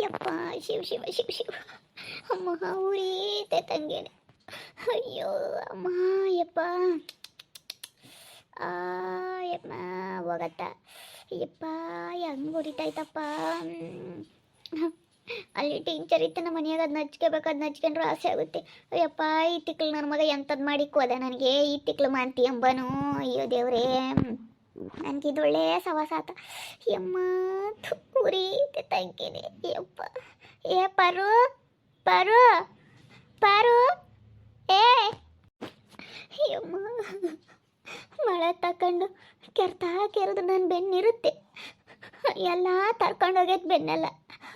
ಯಪ್ಪ ಶಿವ ಶಿವ ಶಿವ ಶಿವ ಅಮ್ಮ ಉರಿತೆ ತಂಗೇನೆ. ಅಯ್ಯೋ ಅಮ್ಮ ಯಪ್ಪ ಯಪ್ಪ ಹೋಗತ್ತ. ಯಪ್ಪ ಹೆಂಗೆ ಉರಿತೈತಪ್ಪ. ಅಲ್ಲಿ ಟೀಚರ್ ಇತ್ತು ನಮ್ಮ ಮನೆಯಾಗ ಅದನ್ನ ಹಚ್ಕೋಬೇಕು, ಅದನ್ನ ಹಚ್ಕೊಂಡ್ರೆ ಆಸೆ ಆಗುತ್ತೆ. ಅಯ್ಯಪ್ಪ ಈ ತಿಕ್ಳು ನನ್ನ ಮಗ ಎಂಥದ್ದು ಮಾಡಿಕ್ಕೋದ ನನಗೆ, ಈ ತಿಕ್ಳು ಮಾಂತಿ ಅಂಬನು. ಅಯ್ಯೋ ದೇವ್ರೇ, ನನಗೆ ಇದು ಒಳ್ಳೆ ಸವಾಸ ಆತ. ಯಮ್ಮ ಉರಿತೆ ತಂಗೇನೆ ಯಪ್ಪ. ಏ ಪರು ಪರು ಪಾರು ಏ ಯಮ್ಮ ಮಳೆ ತಕೊಂಡು ಕೆರ್ತಾ ಕೆರೆದು ನನ್ನ ಬೆನ್ನಿರುತ್ತೆ, ಎಲ್ಲ ತರ್ಕೊಂಡು ಹೋಗೈತೆ ಬೆನ್ನೆಲ್ಲ.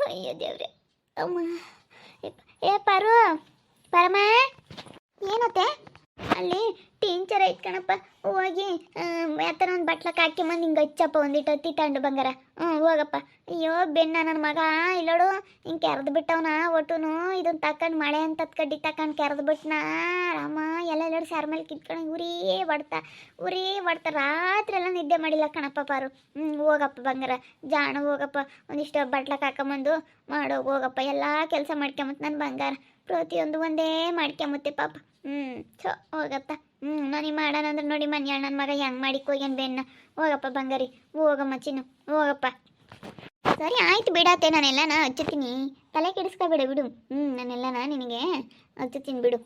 ಅಯ್ಯೋ ದೇವ್ರೆ ಅಮ್ಮ. ಏ ಪಾರು ಪರಮ ಏನತ್ತೆ ಅಲ್ಲಿ ಟೀಚರ್ ಐತ್ ಕಣಪ್ಪ, ಹೋಗಿ ಯಾತರ ಒಂದು ಬಟ್ಲಕ್ಕೆ ಹಾಕ್ಯಂಬಂದು ಹಿಂಗೆ ಹಚ್ಚಪ್ಪ ಒಂದಿಟ್ಟು ಹತ್ತಿ ತಂಡು ಬಂಗಾರ. ಹೋಗಪ್ಪ. ಅಯ್ಯೋ ಬೆನ್ನ ನನ್ನ ಮಗ ಇಲ್ಲೋಡು ಹಿಂಗೆ ಕೆರೆದು ಬಿಟ್ಟವನ ಒಟ್ಟುನು. ಇದನ್ನು ತಕೊಂಡು ಮಳೆ ಅಂತ ಕಡ್ಡಿ ತಕೊಂಡು ಕೆರೆದು ಬಿಟ್ಟನ ರಾಮ. ಎಲ್ಲ ಸ್ಯಾರ ಮೇಲೆ ಕಿತ್ಕೊಂಡು ಉರಿ ಬಡ್ತಾ ರಾತ್ರಿ ಎಲ್ಲ ನಿದ್ದೆ ಮಾಡಿಲ್ಲ ಕಣಪ್ಪ ಪಾರು. ಹೋಗಪ್ಪ ಬಂಗಾರ ಜಾಣ, ಹೋಗಪ್ಪ ಒಂದಿಷ್ಟು ಬಟ್ಲಕ್ಕೆ ಹಾಕೊಂಬಂದು ಮಾಡೋ ಹೋಗಪ್ಪ. ಎಲ್ಲ ಕೆಲಸ ಮಾಡ್ಕೊಂಬತ್ತು ನನ್ನ ಬಂಗಾರ, ಪ್ರತಿಯೊಂದು ಒಂದೇ ಮಾಡ್ಕೊಂಬತ್ತೆ ಪಾಪ. ಸೊ ಹೋಗಪ್ಪ. ನನಗೆ ಮಾಡೋಣ ಅಂದ್ರೆ ನೋಡಿ ಮನೆ ನನ್ನ ಮಗ ಹೆಂಗೆ ಮಾಡಿಕೋಗ್ಯಾನ ಬೆನ್ನ. ಹೋಗಪ್ಪ ಬಂಗಾರಿ, ಹೋಗಮ್ಮ ಚಿನ್ನು, ಹೋಗಪ್ಪ. ಸರಿ ಆಯ್ತು ಬಿಡತ್ತೆ, ನಾನೆಲ್ಲನ ಹಚ್ಚುತ್ತೀನಿ, ತಲೆ ಕೆಡಿಸ್ಕೊಬೇಡ ಬಿಡು. ನಾನೆಲ್ಲನ ನಿನಗೆ ಹಚ್ಚುತ್ತೀನಿ ಬಿಡು.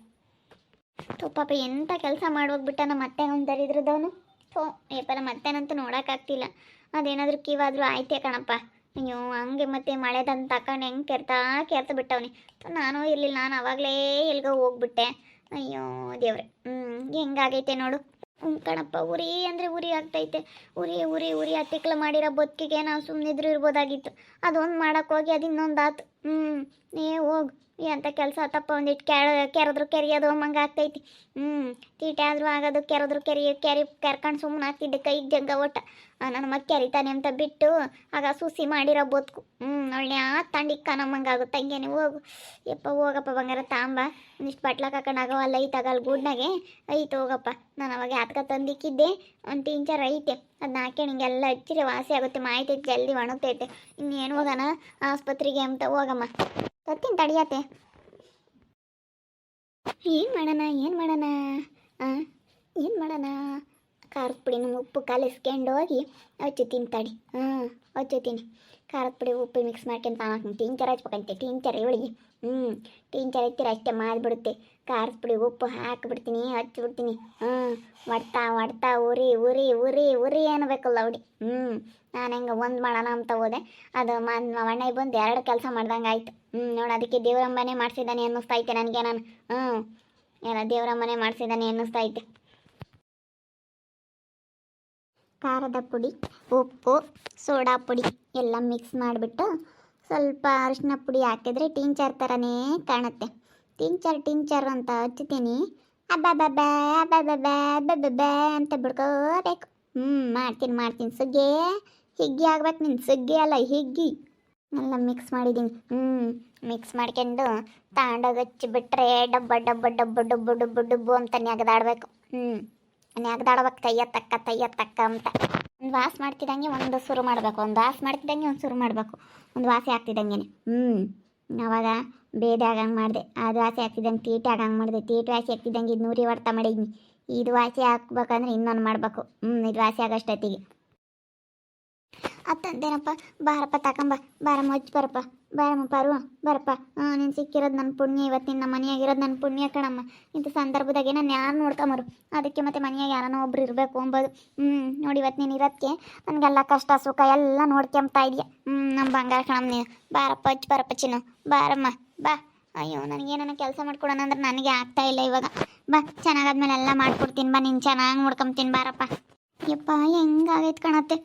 ಪಾಪ ಎಂಥ ಕೆಲಸ ಮಾಡೋಗ್ಬಿಟ್ಟ ನಮ್ಮ ಅತ್ತೆ ಅವ್ನು ದರಿದ್ರದವನು. ಏಪಲ್ಲ ಮತ್ತೇನಂತೂ ನೋಡೋಕ್ಕಾಗ್ತಿಲ್ಲ. ಅದೇನಾದರೂ ಕಿವಾದರೂ ಆಯ್ತೇ ಕಣಪ್ಪ. ಅಯ್ಯೋ ಹಂಗೆ ಮತ್ತೆ ಮಳೆದಂತ ತಕೊಂಡು ಹೆಂಗೆ ಕೆರ್ತ ಬಿಟ್ಟವನಿ. ನಾನು ಇರಲಿಲ್ಲ, ನಾನು ಆವಾಗಲೇ ಎಲ್ಗೋ ಹೋಗ್ಬಿಟ್ಟೆ. ಅಯ್ಯೋ ದೇವ್ರೆ, ಹೆಂಗಾಗೈತೆ ನೋಡು. ಕಣಪ್ಪ ಉರಿ ಅಂದರೆ ಉರಿ ಆಗ್ತೈತೆ. ಉರಿ ಹತ್ತಿಕ್ಲ ಮಾಡಿರೋ ಬದುಕಿಗೆ ನಾವು ಸುಮ್ಮನಿದ್ರು ಇರ್ಬೋದಾಗಿತ್ತು. ಅದೊಂದು ಮಾಡೋಕ್ಕೆ ಹೋಗಿ ಅದು ಇನ್ನೊಂದು ಆತು. ಹೋಗು ಎಂಥ ಕೆಲಸ ಆತಪ್ಪ. ಒಂದಿಟ್ಟು ಕೆರೆದ್ರು ಕೆರೆಯೋದು ಹಂಗೆ ಆಗ್ತೈತಿ. ತೀಟೆ ಆದರೂ ಆಗೋದು, ಕೆರೆದ್ರು ಕೆರ್ಕೊಂಡು ಸುಮ್ಮನೆ ಆಗ್ತಿದ್ದೆ ಕೈಗೆ ಜಗ್ಗ ಒಟ್ಟ. ನನ್ನ ಮಗ ಕೆರಿತಾನೆ ಅಂತ ಬಿಟ್ಟು ಆಗ ಸುಸಿ ಮಾಡಿರೋ ಬದುಕು ಒಳ್ಳೆ ತಂಡಿಕ್ಕ ನಮ್ಮಂಗೆ ಆಗುತ್ತೆ. ಹಂಗೇನೆ ಹೋಗು ಯಪ್ಪ. ಹೋಗಪ್ಪ ಬಂಗಾರ ತಾಂಬ, ಒಂದಿಷ್ಟು ಬಟ್ಲಾಕ್ ಹಾಕೊಂಡು ಆಗವಲ್ಲ ಐತಾಗ ಅಲ್ಲಿ ಗೂಡ್ನಾಗೆ ಐತೆ. ಹೋಗಪ್ಪ. ನಾನು ಅವಾಗ ಯಾತ್ಕ ತಂದಿಕ್ಕಿದ್ದೆ ಒಂದು ಟೀಚರ್ ಐತೆ, ಅದನ್ನ ಹಾಕಿ ನಿಂಗೆಲ್ಲ ಹಚ್ಚಿರಿ ವಾಸಿ ಆಗುತ್ತೆ, ಮಾಯ್ತೈತೆ, ಜಲ್ದಿ ಒಣಗ್ತೈತೆ. ಇನ್ನೇನು ಹೋಗೋಣ ಆಸ್ಪತ್ರೆಗೆ ಅಂತ. ಹೋಗಮ್ಮ ತತ್ತೀನಿ ತಡಿಯತ್ತೆ. ಏನು ಮಾಡೋಣ ಖಾರದ ಪುಡಿನ ಉಪ್ಪು ಕಲಿಸ್ಕೊಂಡು ಹೋಗಿ ಹಚ್ಚುತ್ತೀನಿ ತಡಿ. ಹಚ್ಚುತ್ತೀನಿ. ಖಾರದ ಪುಡಿ ಉಪ್ಪು ಮಿಕ್ಸ್ ಮಾಡ್ಕೊಂಡು ತಾನಾಕ್ತೀನಿ. ಟೀಚರ್ ಹಚ್ಬೇಕಂತೆ, ಟೀಚರ್ ಇವಳಿಗೆ. ಟೀಚರ್ ಹಚ್ಚಿರ ಅಷ್ಟೇ ಮಾಡಿಬಿಡುತ್ತೆ. ಖಾರದ ಪುಡಿ ಉಪ್ಪು ಹಾಕಿಬಿಡ್ತೀನಿ, ಹಚ್ಚಿಬಿಡ್ತೀನಿ. ಹೊಡ್ತಾ ಉರಿ ಅನ್ನಬೇಕಲ್ಲ ಅವಡಿ. ನಾನು ಹೆಂಗೆ ಒಂದು ಮಾಡೋಣ ಅಂತ ಹೋದೆ, ಅದು ಅಣ್ಣ ಬಂದು 2 ಕೆಲಸ ಮಾಡ್ದಂಗೆ ಆಯ್ತು. ನೋಡಿ ಅದಕ್ಕೆ ದೇವರಮ್ಮನೇ ಮಾಡಿಸಿದ್ದಾನೆ ಅನ್ನಿಸ್ತೈತೆ ನನಗೆ. ನಾನು ಎಲ್ಲ ದೇವರಮ್ಮನೇ ಮಾಡಿಸಿದ್ದಾನೆ ಅನ್ನಿಸ್ತೈತೆ. ಖಾರದ ಪುಡಿ, ಉಪ್ಪು, ಸೋಡಾ ಪುಡಿ ಎಲ್ಲ ಮಿಕ್ಸ್ ಮಾಡಿಬಿಟ್ಟು ಸ್ವಲ್ಪ ಅರಿಶಿನ ಪುಡಿ ಹಾಕಿದ್ರೆ ಟೀಚರ್ ಥರನೇ ಕಾಣುತ್ತೆ. ಟೀಚರ್ ಅಂತ ಹಚ್ತೀನಿ. ಅಬ್ಬಬ್ಬಬ್ಬ ಅಂತ ಬಿಡ್ಕೋಬೇಕು. ಮಾಡ್ತೀನಿ. ಸುಗ್ಗಿ ಹಿಗ್ಗಿ ಆಗ್ಬೇಕು. ನಿನ್ನ ಸುಗ್ಗಿ ಅಲ್ಲ ಹಿಗ್ಗಿ. ಎಲ್ಲ ಮಿಕ್ಸ್ ಮಾಡಿದ್ದೀನಿ. ಮಿಕ್ಸ್ ಮಾಡ್ಕೊಂಡು ತಾಂಡೋಗಿ ಹಚ್ಚಿಬಿಟ್ರೆ ಡಬ್ಬ ಅಂತ ನೆಗದಾಡಬೇಕು. ನೆಗದಾಡ್ಬೇಕು ಕೈಯ ತಕ್ಕ ಅಂತ. ಒಂದು ವಾಸ ಮಾಡ್ತಿದ್ದಂಗೆ ಒಂದು ಶುರು ಮಾಡಬೇಕು, ಒಂದು ಶುರು ಮಾಡಬೇಕು. ಒಂದು ವಾಸಿ ಆಗ್ತಿದ್ದಂಗೆ ಆವಾಗ ಬೇದೆ ಆಗಂಗೆ ಮಾಡಿದೆ. ಅದು ವಾಸಿ ಆಗ್ತಿದ್ದಂಗೆ ತೀಟೆ ಆಗಂಗೆ ಮಾಡಿದೆ. ತೀಟೆ ವಾಸಿ ಆಗ್ತಿದ್ದಂಗೆ ಇದು 100 ಹೊಡ್ತಾ ಮಾಡಿದ್ನಿ. ಇದು ವಾಸಿ ಹಾಕ್ಬೇಕಂದ್ರೆ ಇನ್ನೊಂದು ಮಾಡಬೇಕು. ಇದು ವಾಸಿ ಆಗೋಷ್ಟೊತ್ತಿಗೆ ಅತ್ತಂತೇನಪ್ಪ. ಬಾರಪ್ಪ ತಗೊಂಬ, ಬಾರಮ್ಮ ಹಚ್ಚಿ ಬಾರಮ್ಮ ಪಾರು ಬರಪ್ಪ. ನೀನು ಸಿಕ್ಕಿರೋದು ನನ್ನ ಪುಣ್ಯ. ಇವತ್ತು ನಿನ್ನ ಮನೆಯಾಗಿರೋದು ನನ್ನ ಪುಣ್ಯ ಕಣಮ್ಮ. ಇಂಥ ಸಂದರ್ಭದಾಗೆ ನಾನು ಯಾರು ನೋಡ್ಕೊಂಬರು, ಅದಕ್ಕೆ ಮತ್ತೆ ಮನೆಯಾಗ ಯಾರನ್ನೋ ಒಬ್ರು ಇರಬೇಕು ಅಂಬೋದು. ನೋಡಿ ಇವತ್ತು ನೀನು ಇರೋದಕ್ಕೆ ನನಗೆಲ್ಲ ಕಷ್ಟ ಸುಖ ಎಲ್ಲ ನೋಡ್ಕೊಂಬ್ತಾ ಇದೆಯಾ. ನಮ್ಮ ಬಂಗಾರ ಕಣಮ್ಮ ನೀನು. ಬಾರಪ್ಪ ಹಚ್ಚಿ ಬರಪ್ಪ ಚಿನ್ನು, ಬಾರಮ್ಮ ಬಾ. ಅಯ್ಯೋ ನನಗೇನ ಕೆಲಸ ಮಾಡ್ಕೊಡೋಣ ಅಂದ್ರೆ ನನಗೆ ಆಗ್ತಾ ಇಲ್ಲ ಇವಾಗ. ಬಾ, ಚೆನ್ನಾಗಾದ್ಮೇಲೆ ಎಲ್ಲ ಮಾಡ್ಕೊಡ್ತೀನಿ. ಬಾ, ನೀನು ಚೆನ್ನಾಗಿ ನೋಡ್ಕೊಂತೀನಿ ಬಾರಪ್ಪ. ಯಪ್ಪ ಹೆಂಗಾಗೈತೆ ಕಣತ್ತೆ.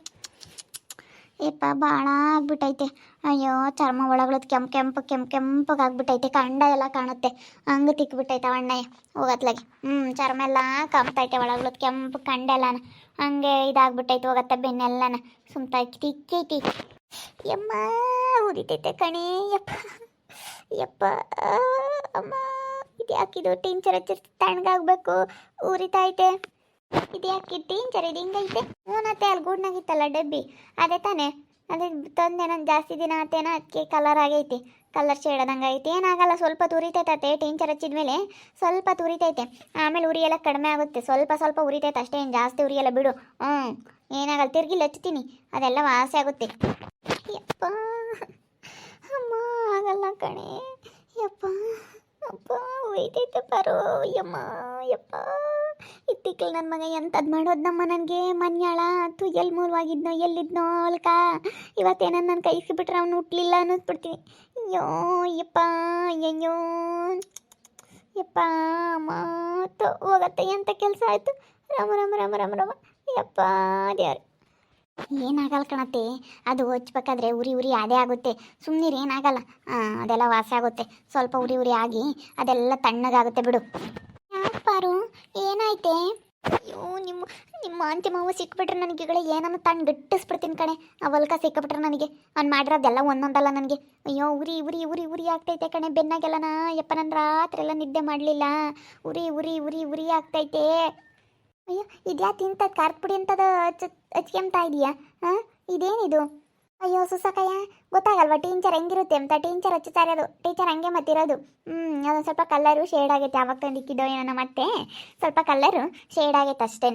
ಯಪ್ಪ ಭಾಳ ಆಗ್ಬಿಟ್ಟೈತೆ. ಅಯ್ಯೋ ಚರ್ಮ ಒಳಗಳದ್ದು ಕೆಂಪಗಾಗ್ಬಿಟ್ಟೈತೆ. ಕಂಡ ಎಲ್ಲ ಕಾಣುತ್ತೆ, ಹಂಗೆ ತಿಕ್ಬಿಟ್ಟೈತೆ ಅಣ್ಣಯ್ಯ ಹೋಗತ್ಲಾಗೆ. ಚರ್ಮ ಎಲ್ಲ ಕಂಪೈತೆ, ಒಳಗಳದ್ದು ಕೆಂಪು ಕಂಡ ಎಲ್ಲನ ಹಂಗೆ ಇದಾಗ್ಬಿಟ್ಟೈತೆ. ಹೋಗತ್ತೆ ಬೆನ್ನೆಲ್ಲನ ಸುಮ್ತಾಯ್ತು ತಿಕ್ಕೈತಿ. ಯಮ್ಮ ಉರಿತೈತೆ ಕಣೇ ಯಪ್ಪ ಅಮ್ಮ. ಇದು ಯಾಕಿದು ಟೀಚರ್ ಹಚ್ಚಿರ್ತಿ ತಣ್ಣಗಾಗಬೇಕು, ಉರಿತೈತೆ. ಇದು ಯಾಕೆ ಟೀಚರ್ ಇದು ಹಿಂಗೈತೆ? ಹ್ಞೂನತ್ತೆ ಅಲ್ಲಿ ಗೂಡ್ನಾಗಿತ್ತಲ್ಲ ಡಬ್ಬಿ, ಅದೇ ತಾನೇ ಅದೇ ತಂದೆ ನಾನು ಜಾಸ್ತಿ ದಿನ ಆತೇನ ಅದಕ್ಕೆ ಕಲರ್ ಆಗೈತಿ, ಕಲರ್ ಶೇಡ್ ಆದಂಗೆ ಐತಿ. ಏನಾಗಲ್ಲ, ಸ್ವಲ್ಪ ತುರಿತೈತೆ ಟೀಂಚರ್ ಹಚ್ಚಿದ್ಮೇಲೆ ಸ್ವಲ್ಪ ತುರಿತೈತೆ, ಆಮೇಲೆ ಉರಿ ಎಲ್ಲ ಕಡಿಮೆ ಆಗುತ್ತೆ. ಸ್ವಲ್ಪ ಸ್ವಲ್ಪ ಉರಿತೈತೆ ಅಷ್ಟೇ, ಏನು ಜಾಸ್ತಿ ಉರಿಯಲ್ಲ ಬಿಡು. ಏನಾಗಲ್ಲ, ತಿರ್ಗಿ ಹಚ್ತೀನಿ, ಅದೆಲ್ಲ ವಾಸಿ ಆಗುತ್ತೆ. ಯಪ್ಪ ಅಮ್ಮ ಆಗಲ್ಲ ಕಣೆ, ಯಪ್ಪ ಅಪ್ಪ ಉರಿತೈತೆ ಪರೋ, ಯಮ್ಮ ಯಪ್ಪ. ಇತ್ತಿಕ್ಳು ನನ್ನ ಮಗ ಎಂಥದ್ದು ಮಾಡೋದ್ನಮ್ಮ ನನಗೆ. ಮನ್ಯಾಳ ತು ಎಲ್ಲಿ ಮೂಲವಾಗಿದ್ನೋ ಎಲ್ಲಿದ್ನೋ ಅಲ್ಕ, ಇವತ್ತೇನ ನನ್ನ ಕೈ ಸಿಕ್ಬಿಟ್ರೆ ಅವ್ನು ಹುಟ್ಲಿಲ್ಲ ಅನ್ನಿಸ್ಬಿಡ್ತೀನಿ. ಅಯ್ಯೋ ಯಪ್ಪ, ಅಯ್ಯೋ ಯಪ್ಪ ಅಮ್ಮ ಹೋಗತ್ತೆ ಎಂಥ ಕೆಲಸ ಆಯಿತು. ರಾಮ ರಾಮ ರಾಮ ರಾಮ ರಾಮ ಯಪ್ಪ ದೇವ್ರು. ಏನಾಗಲ್ಲ ಕಣತ್ತೆ, ಅದು ಹಚ್ಬೇಕಾದ್ರೆ ಉರಿ ಉರಿ ಅದೇ ಆಗುತ್ತೆ, ಸುಮ್ಮನಿರಿ ಏನಾಗಲ್ಲ. ಅದೆಲ್ಲ ವಾಸಿ ಆಗುತ್ತೆ, ಸ್ವಲ್ಪ ಉರಿ ಉರಿ ಆಗಿ ಅದೆಲ್ಲ ತಣ್ಣಗಾಗುತ್ತೆ ಬಿಡು. ಯಾಕೆ ಪಾರು ಏನಾಯ್ತೆ? ಅಯ್ಯೋ ನಿಮ್ಮ ನಿಮ್ಮ ಅಂತಿ ಮಾವು ಸಿಕ್ಬಿಟ್ರೆ ನನಗೆ ಏನನ್ನು ತಣ್ಣು ಗಟ್ಟಿಸ್ಬಿಡ್ತೀನಿ ಕಣೆ. ಆ ಹೊಲ್ಕ ಸಿಕ್ಕಿಬಿಟ್ರೆ ನನಗೆ ಅವ್ನು ಮಾಡಿರೋದೆಲ್ಲ ಒಂದೊಂದಲ್ಲ ನನಗೆ. ಅಯ್ಯೋ ಉರಿ ಉರಿ ಉರಿ ಉರಿ ಆಗ್ತೈತೆ ಕಣೆ ಬೆನ್ನಾಗೆಲ್ಲನ. ಯಪ್ಪ ನಾನು ರಾತ್ರಿ ಎಲ್ಲ ನಿದ್ದೆ ಮಾಡಲಿಲ್ಲ, ಉರಿ ಉರಿ ಉರಿ ಉರಿ ಆಗ್ತೈತೆ. ಅಯ್ಯೋ ಇದ್ಯಾ ತಿಂತದ ಖಾರದ ಪುಡಿ ಅಂತದ ಹಚ್ಕೊಂತಾ ಇದೆಯಾ? ಇದೇನಿದು? ಅಯ್ಯೋ ಸುಸಕಯ್ಯ, ಗೊತ್ತಾಗಲ್ವಾ ಟೀಚರ್ ಹೆಂಗಿರುತ್ತೆ ಅಂತ? ಟೀಚರ್ ಹಚ್ಚುತ್ತಾ ಇರೋದು, ಟೀಚರ್ ಹಂಗೆ ಮತ್ತಿರೋದು. ಅದೊಂದು ಸ್ವಲ್ಪ ಕಲ್ಲರು ಶೇಡ್ ಆಗೈತೆ, ಆವಾಗ ತಂದಿಕ್ಕಿದ್ದೋ ಏನೋ, ಮತ್ತೆ ಸ್ವಲ್ಪ ಕಲ್ಲರು ಶೇಡ್ ಆಗೈತೆ ಅಷ್ಟೇ.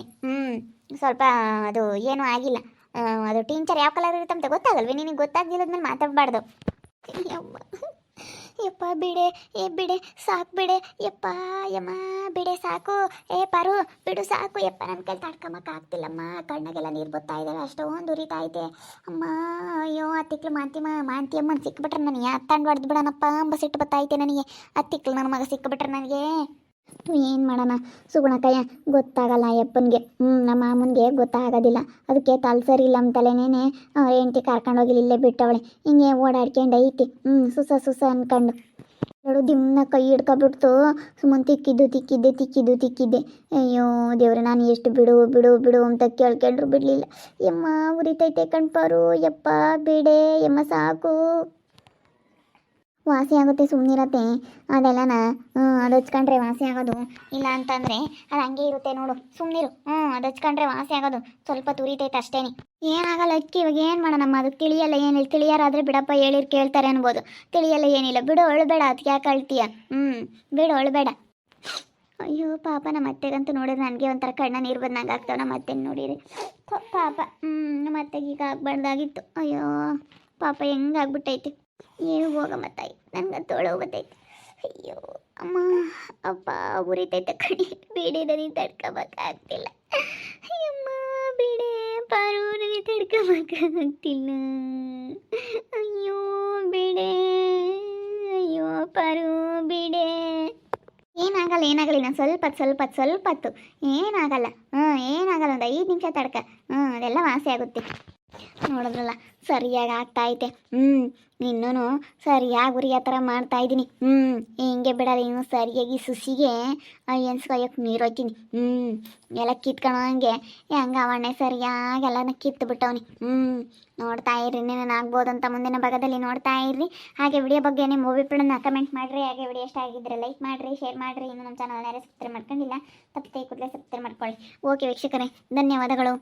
ಸ್ವಲ್ಪ ಅದು ಏನೂ ಆಗಿಲ್ಲ. ಅದು ಟೀಚರ್ ಯಾವ ಕಲರ್ ಇರುತ್ತೆ ಅಂತ ಗೊತ್ತಾಗಲ್ವೇ ನಿನಗೆ? ಗೊತ್ತಾಗ್ದಿಲ್ಲದ್ಮೇಲೆ ಮಾತಾಡಬಾರ್ದು. ಯಮ್ಮ ಯಪ್ಪ ಬಿಡೆ, ಬಿಡೆ ಸಾಕು ಬಿಡೆ, ಯಪ್ಪ ಯಮ್ಮ ಬಿಡೆ ಸಾಕು. ಪಾರು ಬಿಡು ಸಾಕು ಯಪ್ಪ, ನನ್ನ ಕೈ ತಡ್ಕೊಂಬಕ್ಕಾಗ್ತಿಲ್ಲಮ್ಮ. ಕಣ್ಣಾಗೆಲ್ಲ ನೀರು ಬರ್ತಾ ಇದ್ದಾವೆ, ಅಷ್ಟೊಂದು ಉರಿತಾ ಐತೆ ಅಮ್ಮ. ಅಯ್ಯೋ ಅತ್ತಿಕ್ಳು ಮಾಂತಿ ಅಮ್ಮನ ಸಿಕ್ಬಿಟ್ರೆ ನನಗೆ ಅತ್ತಂಡು ಹೊಡೆದು ಬಿಡೋಣಪ್ಪ ಅಂಬ ಸಿಟ್ಟು ಬತ್ತೈತೆ ನನಗೆ. ಅತ್ತಿಕ್ಳು ನನ್ನ ಮಗ ಸಿಕ್ಬಿಟ್ರೆ ನನಗೆ ಏನು ಮಾಡೋಣ ಸುಗುಣಕ್ಕಯ್ಯ, ಗೊತ್ತಾಗಲ್ಲ ಅಯ್ಯಪ್ಪನಿಗೆ. ನಮ್ಮ ಮಾಮನಿಗೆ ಗೊತ್ತಾಗೋದಿಲ್ಲ, ಅದಕ್ಕೆ ತಲೆ ಸರಿ ಇಲ್ಲ ಅಂತಲೇನೇ ಹೆಂಡತಿ ಕರ್ಕೊಂಡೋಗಿ ಇಲ್ಲೇ ಬಿಟ್ಟವಳೆ. ಹಿಂಗೆ ಓಡಾಡ್ಕೊಂಡು ಐತಿ ಸುಸ ಅನ್ಕೊಂಡು ನೋಡು, ದಿಮ್ಮನ ಕೈ ಹಿಡ್ಕೊಬಿಡ್ತು. ಸುಮ್ಮನೆ ತಿಕ್ಕಿದ್ದೆ. ಅಯ್ಯೋ ದೇವ್ರೆ, ನಾನು ಎಷ್ಟು ಬಿಡು ಬಿಡು ಬಿಡು ಅಂತ ಕೇಳ್ಕೊಂಡ್ರು ಬಿಡಲಿಲ್ಲ. ಯಮ್ಮ ಉರಿತೈತೆ ಕಣ್ಪಾರು, ಯಪ್ಪ ಬಿಡೆ ಯಮ್ಮ ಸಾಕು. ವಾಸಿ ಆಗುತ್ತೆ ಸುಮ್ಮನಿರತ್ತೆ ಅದೆಲ್ಲನ. ಅದು ಹಚ್ಕೊಂಡ್ರೆ ವಾಸಿ ಆಗೋದು, ಇಲ್ಲ ಅಂತಂದರೆ ಅದು ಹಂಗೆ ಇರುತ್ತೆ ನೋಡು, ಸುಮ್ಮನಿರು. ಅದು ಹಚ್ಕೊಂಡ್ರೆ ವಾಸಿ ಆಗೋದು, ಸ್ವಲ್ಪ ತುರಿತೈತೆ ಅಷ್ಟೇ. ಏನಾಗಲ್ಲ ಅಕ್ಕಿ. ಇವಾಗ ಏನು ಮಾಡೋಣಮ್ಮ, ಅದಕ್ಕೆ ತಿಳಿಯಲ್ಲ ಏನಿಲ್ಲ. ತಿಳಿಯಾರಾದರೆ ಬಿಡಪ್ಪ ಹೇಳಿರು ಕೇಳ್ತಾರೆ ಅನ್ಬೋದು. ತಿಳಿಯಲ್ಲ ಏನಿಲ್ಲ ಬಿಡು, ಅಳಬೇಡ, ಅದಕ್ಕೆ ಯಾಕೆ ಅಳ್ತೀಯ? ಬಿಡು ಅಳಬೇಡ. ಅಯ್ಯೋ ಪಾಪ, ನಮ್ಮ ಅತ್ತೆಗಂತೂ ನೋಡಿದ್ರೆ ನನಗೆ ಒಂಥರ ಕಣ್ಣ ನೀರು ಬಂದಂಗೆ ಆಗ್ತಾವೆ. ನಮ್ಮ ಅತ್ತೆ ನೋಡಿರಿ ಪಾಪ, ನಮ್ಮ ಅತ್ತೆಗೆ ಈಗ ಆಗಬಾರ್ದಾಗಿತ್ತು. ಅಯ್ಯೋ ಪಾಪ ಹೆಂಗಾಗ್ಬಿಟ್ಟೈತಿ. ಏನು ಹೋಗಮ್ಮ ತಾಯಿ, ನನಗಂತೂ ಒಳಗೋಗತೈತೆ. ಅಯ್ಯೋ ಅಮ್ಮ ಅಪ್ಪ ಉರಿತೈತೆ ಕಣಿ, ಬೀಡಿದಲ್ಲಿ ತಡ್ಕೊಬೇಕಾಗ್ತಿಲ್ಲ. ಅಯ್ಯಮ್ಮ ಬೀಡೆ ಪಾರು, ನನಗೆ ತಡ್ಕೊಬೇಕಾಗ್ತಿಲ್ಲ. ಅಯ್ಯೋ ಬೀಡೆ, ಅಯ್ಯೋ ಪಾರು ಬೀಡೆ. ಏನಾಗಲ್ಲ ಇನ್ನೊಂದು ಸ್ವಲ್ಪ ಹೊತ್ತು ಏನಾಗಲ್ಲ. ಏನಾಗಲ್ಲ, ಒಂದು 5 ನಿಮಿಷ ತಡ್ಕ, ಅದೆಲ್ಲ ವಾಸಿ ಆಗುತ್ತೆ. ನೋಡಿದ್ರಲ್ಲ ಸರಿಯಾಗಿ ಆಗ್ತಾೈತೆ. ಇನ್ನೂ ಸರಿಯಾಗಿ ಉರಿಯೋ ಥರ ಮಾಡ್ತಾಯಿದ್ದೀನಿ. ಹಿಂಗೆ ಬಿಡಲ್ಲ, ಇನ್ನು ಸರಿಯಾಗಿ ಸುಸಿಗೆ ಎನ್ಸ್ಕೊಯ್ಯಕ್ಕೆ ನೀರು ಹೋಯ್ತೀನಿ. ಎಲ್ಲ ಕಿತ್ಕೊಳಂಗೆ ಹೆಂಗೆ ಅವಣ್ಣೆ ಸರಿಯಾಗಿ ಎಲ್ಲನ ಕಿತ್ತು ಬಿಟ್ಟವನಿ. ನೋಡ್ತಾ ಇರ್ರಿ, ಇನ್ನೇನು ಆಗ್ಬೋದಂತ ಮುಂದಿನ ಭಾಗದಲ್ಲಿ ನೋಡ್ತಾ ಇರ್ರಿ. ಹಾಗೆ ವಿಡಿಯೋ ಬಗ್ಗೆ ನಿಮ್ಮ ಅಭಿಪ್ರಾಯನ ಕಮೆಂಟ್ ಮಾಡಿರಿ. ಹಾಗೆ ವಿಡಿಯೋ ಇಷ್ಟ ಆಗಿದ್ದರೆ ಲೈಕ್ ಮಾಡಿರಿ, ಶೇರ್ ಮಾಡಿರಿ. ಇನ್ನು ನಮ್ಮ ಚಾನಲ್ ಯಾರೇ ಸಬ್ಸ್ಕ್ರೈಬ್ ಮಾಡ್ಕೊಂಡಿಲ್ಲ ತಪ್ಪದೆ ಕೂಡಲೇ ಸಬ್ಸ್ಕ್ರೈಬ್ ಮಾಡ್ಕೊಳ್ಳಿ. ಓಕೆ ವೀಕ್ಷಕರೇ, ಧನ್ಯವಾದಗಳು.